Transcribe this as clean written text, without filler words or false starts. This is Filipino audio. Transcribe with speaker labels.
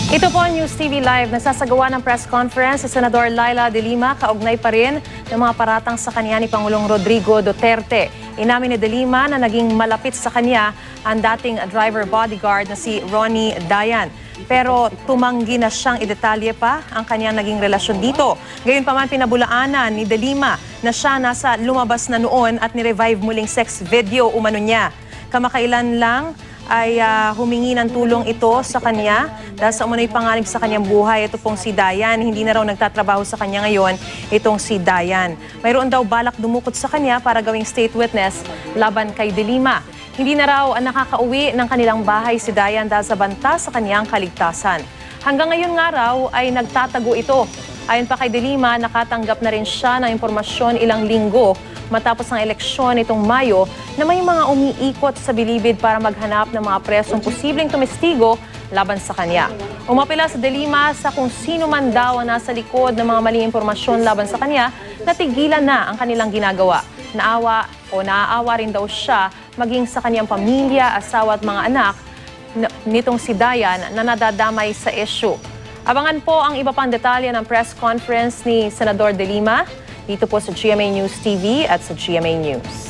Speaker 1: Ito po ang News TV Live. Nagsasagawa ng press conference si Senador Laila De Lima, kaugnay pa rin ng mga paratang sa kanya ni Pangulong Rodrigo Duterte. Inamin ni De Lima na naging malapit sa kanya ang dating driver bodyguard na si Ronnie Dayan. Pero tumanggi na siyang idetalye pa ang kanyang naging relasyon dito. Gayunpaman pinabulaanan ni De Lima na siya nasa lumabas na noon at ni-revive muling sex video umano niya. Kamakailan lang ay humingi ng tulong ito sa kanya dahil sa umunoy panganib sa kanyang buhay. Ito pong si Dayan. Hindi na raw nagtatrabaho sa kanya ngayon itong si Dayan. Mayroon daw balak dumukot sa kanya para gawing state witness laban kay De Lima. Hindi na raw nakakauwi ng kanilang bahay si Dayan dahil sa banta sa kanyang kaligtasan. Hanggang ngayon nga raw ay nagtatago ito. Ayon pa kay De Lima, nakatanggap na rin siya ng impormasyon ilang linggo matapos ang eleksyon nitong Mayo na may mga umiikot sa bilibid para maghanap ng mga presong posibleng tumestigo laban sa kanya. Umapela sa De Lima sa kung sino man daw ang nasa likod ng mga maling impormasyon laban sa kanya, natigilan na ang kanilang ginagawa. Naaawa rin daw siya maging sa kanyang pamilya, asawa at mga anak nitong si Dayan na nadadamay sa issue. Abangan po ang iba pang detalye ng press conference ni Senador De Lima dito po sa GMA News TV at sa GMA News.